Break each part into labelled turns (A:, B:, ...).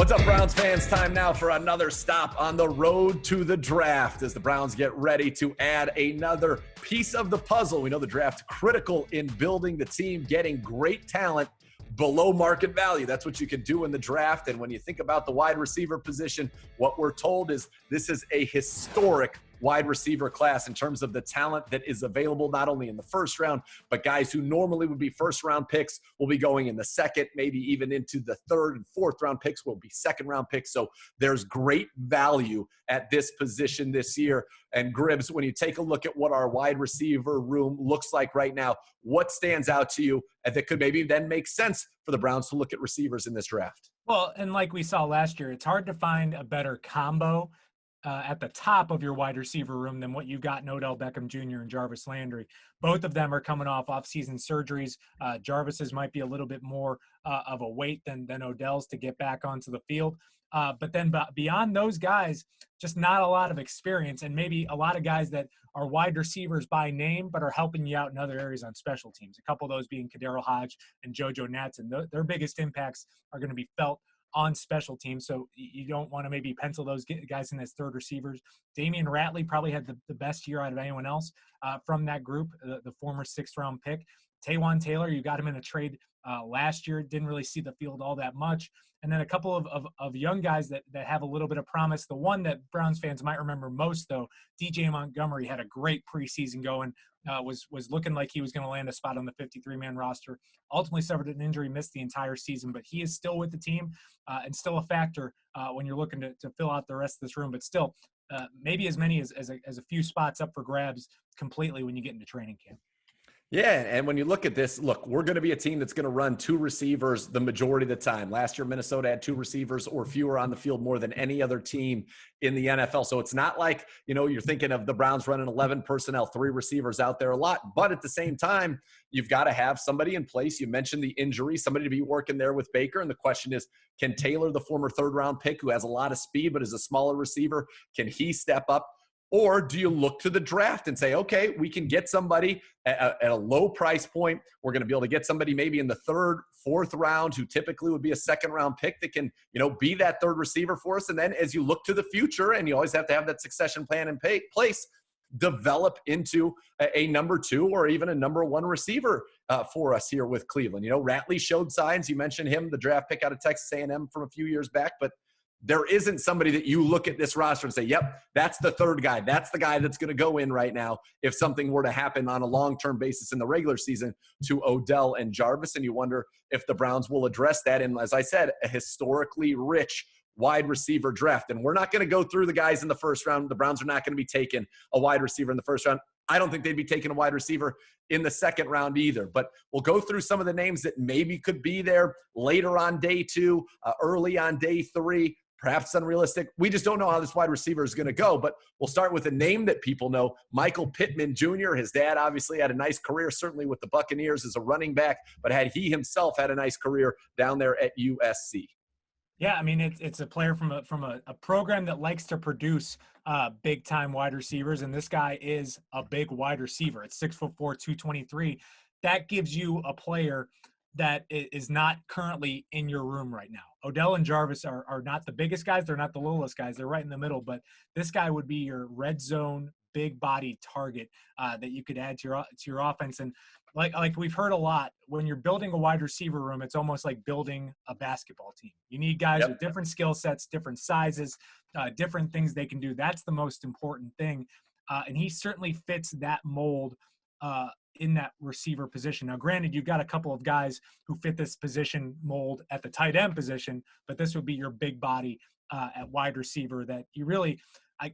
A: What's up, Browns fans? Time now for another stop on the road to the draft as the Browns get ready to add another piece of the puzzle. We know the draft critical in building the team, getting great talent below market value. That's what you can do in the draft. And when you think about the wide receiver position, what we're told is this is a historic wide receiver class in terms of the talent that is available, not only in the first round, but guys who normally would be first round picks will be going in the second, maybe even into the third and fourth round picks will be second round picks. So there's great value at this position this year. And Gribbs, when you take a look at what our wide receiver room looks like right now, what stands out to you and that could maybe then make sense for the Browns to look at receivers in this draft?
B: Well, and like we saw last year, it's hard to find a better combo at the top of your wide receiver room than what you got in Odell Beckham Jr. and Jarvis Landry. Both of them are coming off season surgeries. Jarvis's might be a little bit more of a weight than Odell's to get back onto the field. But then beyond those guys, just not a lot of experience, and maybe a lot of guys that are wide receivers by name, but are helping you out in other areas on special teams. A couple of those being Kadero Hodge and JoJo Natson. Their biggest impacts are going to be felt on special teams, so you don't want to maybe pencil those guys in as third receivers. Damian Ratley probably had the best year out of anyone else from that group, the former sixth-round pick. Taywan Taylor, you got him in a trade last year, didn't really see the field all that much. And then a couple of young guys that have a little bit of promise. The one that Browns fans might remember most, though, DJ Montgomery had a great preseason going, was looking like he was going to land a spot on the 53-man roster. Ultimately suffered an injury, missed the entire season, but he is still with the team and still a factor when you're looking to fill out the rest of this room. But still, maybe as many as a few spots up for grabs completely when you get into training camp.
A: Yeah, and when you look at this, look, we're going to be a team that's going to run two receivers the majority of the time. Last year, Minnesota had two receivers or fewer on the field more than any other team in the NFL. So it's not like, you're thinking of the Browns running 11 personnel, three receivers out there a lot. But at the same time, you've got to have somebody in place. You mentioned the injury, somebody to be working there with Baker. And the question is, can Taylor, the former third-round pick who has a lot of speed but is a smaller receiver, can he step up? Or do you look to the draft and say, okay, we can get somebody at a low price point. We're going to be able to get somebody maybe in the third, fourth round who typically would be a second-round pick that can, be that third receiver for us. And then as you look to the future, and you always have to have that succession plan in place, develop into a number two or even a number one receiver for us here with Cleveland. Ratley showed signs. You mentioned him, the draft pick out of Texas A&M from a few years back, but there isn't somebody that you look at this roster and say, yep, that's the third guy. That's the guy that's going to go in right now if something were to happen on a long-term basis in the regular season to Odell and Jarvis. And you wonder if the Browns will address that in, as I said, a historically rich wide receiver draft. And we're not going to go through the guys in the first round. The Browns are not going to be taking a wide receiver in the first round. I don't think they'd be taking a wide receiver in the second round either. But we'll go through some of the names that maybe could be there later on day two, early on day three. Perhaps unrealistic. We just don't know how this wide receiver is going to go, but we'll start with a name that people know, Michael Pittman Jr. His dad obviously had a nice career, certainly with the Buccaneers as a running back, but had he himself had a nice career down there at USC.
B: Yeah, I mean, it's a player from a program that likes to produce big-time wide receivers, and this guy is a big wide receiver. At 6'4", 223. That gives you a player that is not currently in your room right now. Odell and Jarvis are not the biggest guys. They're not the littlest guys. They're right in the middle. But this guy would be your red zone, big body target that you could add to your offense. And like we've heard a lot, when you're building a wide receiver room, it's almost like building a basketball team. You need guys with different skill sets, different sizes, different things they can do. That's the most important thing. And he certainly fits that mold in that receiver position. Now, granted, you've got a couple of guys who fit this position mold at the tight end position, but this would be your big body at wide receiver that you really, I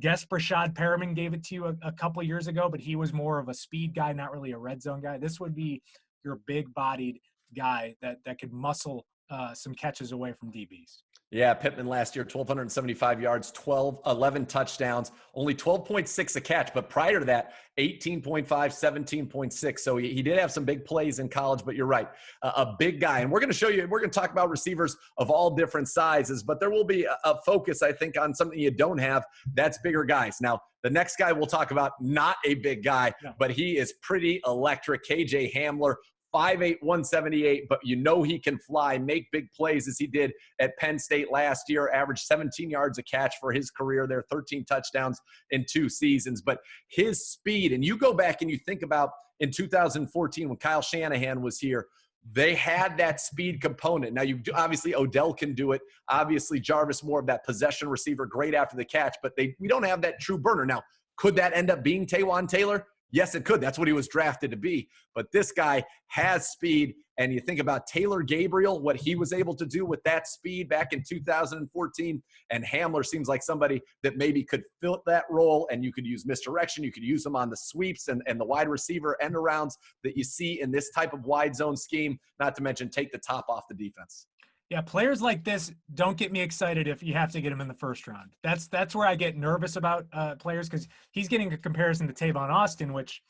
B: guess Brashad Perriman gave it to you a couple of years ago, but he was more of a speed guy, not really a red zone guy. This would be your big bodied guy that could muscle some catches away from DBs.
A: Yeah, Pittman last year, 1,275 yards, 11 touchdowns, only 12.6 a catch. But prior to that, 18.5, 17.6. So he did have some big plays in college, but you're right, a big guy. And we're going to show you, we're going to talk about receivers of all different sizes, but there will be a focus, I think, on something you don't have. That's bigger guys. Now, the next guy we'll talk about, not a big guy, but he is pretty electric. KJ Hamler, 5'8", 178, but you know he can fly, make big plays as he did at Penn State last year, averaged 17 yards a catch for his career there, 13 touchdowns in 2 seasons. But his speed, and you go back and you think about in 2014 when Kyle Shanahan was here, they had that speed component. Now, obviously Odell can do it. Obviously Jarvis more of that possession receiver, great after the catch, but we don't have that true burner. Now, could that end up being Taywan Taylor? Yes, it could. That's what he was drafted to be. But this guy has speed. And you think about Taylor Gabriel, what he was able to do with that speed back in 2014. And Hamler seems like somebody that maybe could fill that role. And you could use misdirection. You could use him on the sweeps and the wide receiver end arounds that you see in this type of wide zone scheme, not to mention take the top off the defense.
B: Yeah, players like this don't get me excited if you have to get him in the first round. That's where I get nervous about players, because he's getting a comparison to Tavon Austin, which,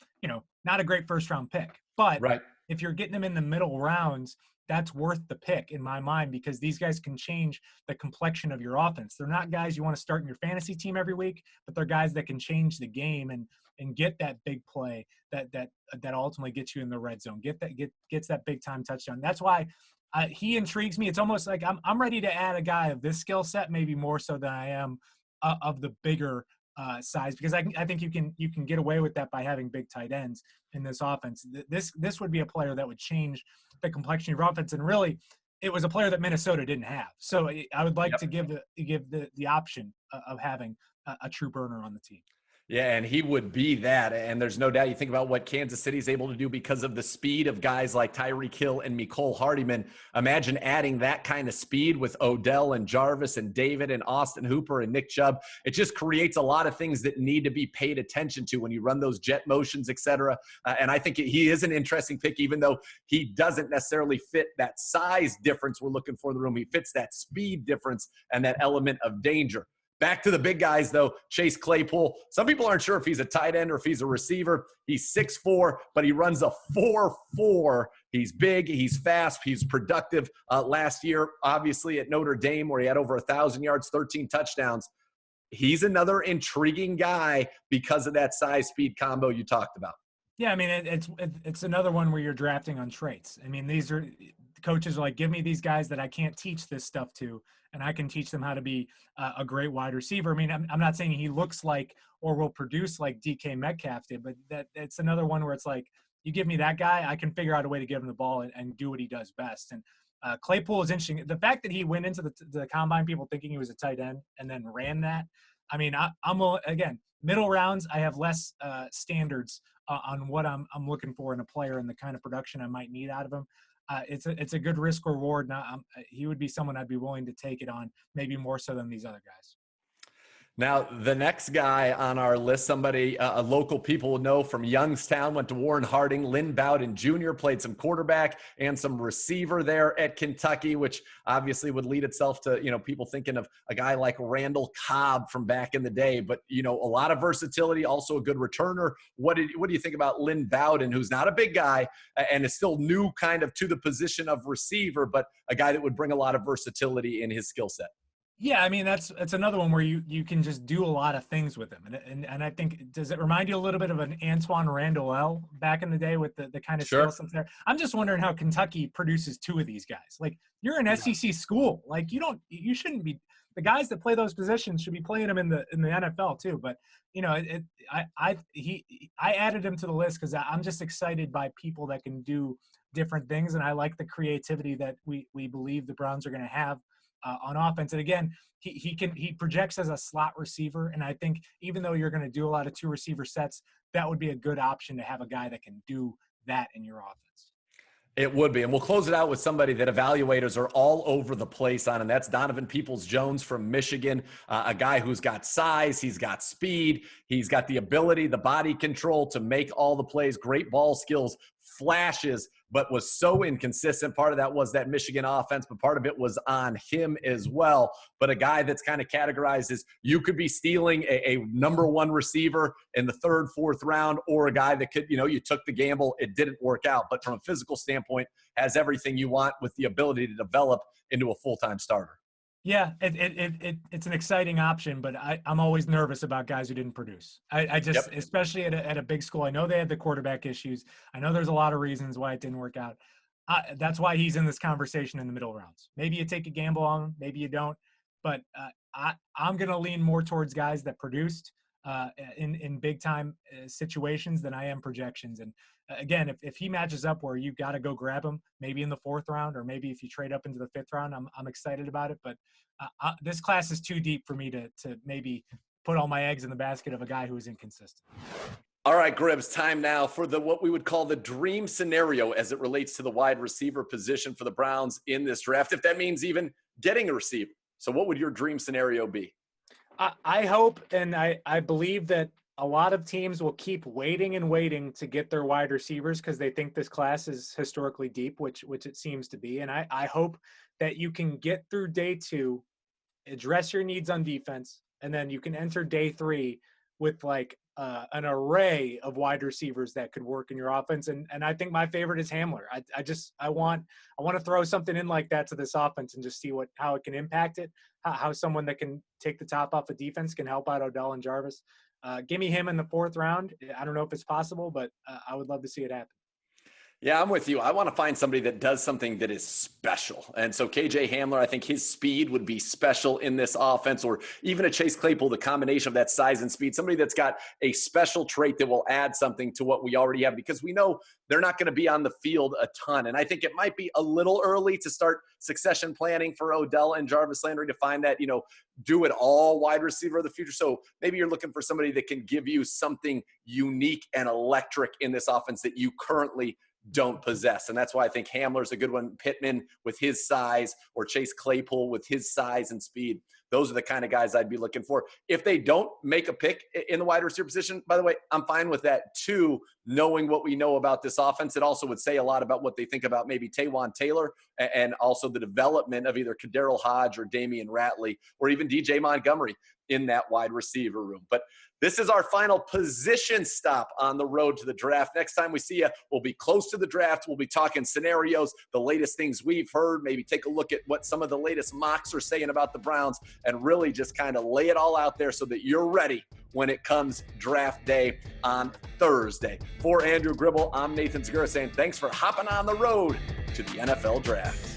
B: not a great first round pick. But
A: right.
B: If you're getting him in the middle rounds, that's worth the pick in my mind, because these guys can change the complexion of your offense. They're not guys you want to start in your fantasy team every week, but they're guys that can change the game and get that big play that ultimately gets you in the red zone, gets that big time touchdown. That's why he intrigues me. It's almost like I'm ready to add a guy of this skill set, maybe more so than I am of the bigger size, because I think you can get away with that by having big tight ends in this offense. This would be a player that would change the complexion of your offense, and really, it was a player that Minnesota didn't have. So I would like to give the option of having a true burner on the team.
A: Yeah, and he would be that. And there's no doubt, you think about what Kansas City is able to do because of the speed of guys like Tyreek Hill and Mecole Hardman. Imagine adding that kind of speed with Odell and Jarvis and David and Austin Hooper and Nick Chubb. It just creates a lot of things that need to be paid attention to when you run those jet motions, et cetera. And I think he is an interesting pick, even though he doesn't necessarily fit that size difference we're looking for in the room. He fits that speed difference and that element of danger. Back to the big guys, though, Chase Claypool. Some people aren't sure if he's a tight end or if he's a receiver. He's 6'4", but he runs a 4.4. He's big, he's fast, he's productive. Last year, obviously, at Notre Dame, where he had over 1,000 yards, 13 touchdowns. He's another intriguing guy because of that size-speed combo you talked about.
B: Yeah, I mean, it's another one where you're drafting on traits. I mean, these are coaches are like, give me these guys that I can't teach this stuff to, and I can teach them how to be a great wide receiver. I mean, I'm not saying he looks like or will produce like DK Metcalf did, but it's another one where it's like, you give me that guy, I can figure out a way to give him the ball and do what he does best. And Claypool is interesting. The fact that he went into the combine, people thinking he was a tight end, and then ran that. I mean, I'm again, middle rounds, I have less standards on what I'm looking for in a player and the kind of production I might need out of him. It's a good risk reward. Now, he would be someone I'd be willing to take it on, maybe more so than these other guys.
A: Now, the next guy on our list, somebody a local people will know from Youngstown, went to Warren Harding. Lynn Bowden Jr. played some quarterback and some receiver there at Kentucky, which obviously would lead itself to, people thinking of a guy like Randall Cobb from back in the day. But, a lot of versatility, also a good returner. What do you think about Lynn Bowden, who's not a big guy and is still new kind of to the position of receiver, but a guy that would bring a lot of versatility in his skill set?
B: Yeah, I mean, it's another one where you can just do a lot of things with him. And I think, does it remind you a little bit of an Antoine Randall back in the day with the kind of skill sets there? I'm just wondering how Kentucky produces two of these guys. Like, you're an SEC school. Like, you shouldn't be – the guys that play those positions should be playing them in the NFL too. But, I added him to the list because I'm just excited by people that can do different things. And I like the creativity that we believe the Browns are going to have on offense. And again, he projects as a slot receiver. And I think even though you're going to do a lot of two receiver sets, that would be a good option to have a guy that can do that in your offense.
A: It would be. And we'll close it out with somebody that evaluators are all over the place on, and that's Donovan Peoples-Jones from Michigan, a guy who's got size, he's got speed, he's got the ability, the body control to make all the plays, great ball skills, flashes, but was so inconsistent. Part of that was that Michigan offense, but part of it was on him as well. But a guy that's kind of categorized as you could be stealing a number one receiver in the third, fourth round, or a guy that could, you took the gamble, it didn't work out. But from a physical standpoint, has everything you want with the ability to develop into a full-time starter.
B: Yeah, it's an exciting option, but I'm always nervous about guys who didn't produce. I just,
A: Yep.
B: especially at a big school, I know they had the quarterback issues. I know there's a lot of reasons why it didn't work out. That's why he's in this conversation in the middle rounds. Maybe you take a gamble on him, maybe you don't. But I'm going to lean more towards guys that produced in big time situations than I am projections. And again, if he matches up where you got to go grab him, maybe in the 4th round, or maybe if you trade up into the 5th round, I'm excited about it. But this class is too deep for me to maybe put all my eggs in the basket of a guy who is inconsistent.
A: All right, Gribbs, time now for what we would call the dream scenario as it relates to the wide receiver position for the Browns in this draft, if that means even getting a receiver. So what would your dream scenario be?
B: I hope and I believe that a lot of teams will keep waiting and waiting to get their wide receivers because they think this class is historically deep, which it seems to be. And I hope that you can get through day 2, address your needs on defense, and then you can enter day 3 with like an array of wide receivers that could work in your offense. And I think my favorite is Hamler. I want to throw something in like that to this offense and just see how it can impact it, how someone that can take the top off of defense can help out Odell and Jarvis. Give me him in the 4th round. I don't know if it's possible, but I would love to see it happen.
A: Yeah, I'm with you. I want to find somebody that does something that is special. And so KJ Hamler, I think his speed would be special in this offense, or even a Chase Claypool, the combination of that size and speed, somebody that's got a special trait that will add something to what we already have, because we know they're not going to be on the field a ton. And I think it might be a little early to start succession planning for Odell and Jarvis Landry to find that, do it all wide receiver of the future. So maybe you're looking for somebody that can give you something unique and electric in this offense that you currently don't possess. And that's why I think Hamler's a good one. Pittman with his size, or Chase Claypool with his size and speed. Those are the kind of guys I'd be looking for. If they don't make a pick in the wide receiver position, by the way, I'm fine with that too, knowing what we know about this offense. It also would say a lot about what they think about maybe Taywan Taylor, and also the development of either Kaderil Hodge or Damian Ratley, or even DJ Montgomery in that wide receiver room. But this is our final position stop on the road to the draft. Next time we see you, we'll be close to the draft. We'll be talking scenarios, the latest things we've heard, maybe take a look at what some of the latest mocks are saying about the Browns, and really just kind of lay it all out there so that you're ready when it comes draft day on Thursday. For Andrew Gribble, I'm Nathan Zegura saying thanks for hopping on the road to the NFL draft.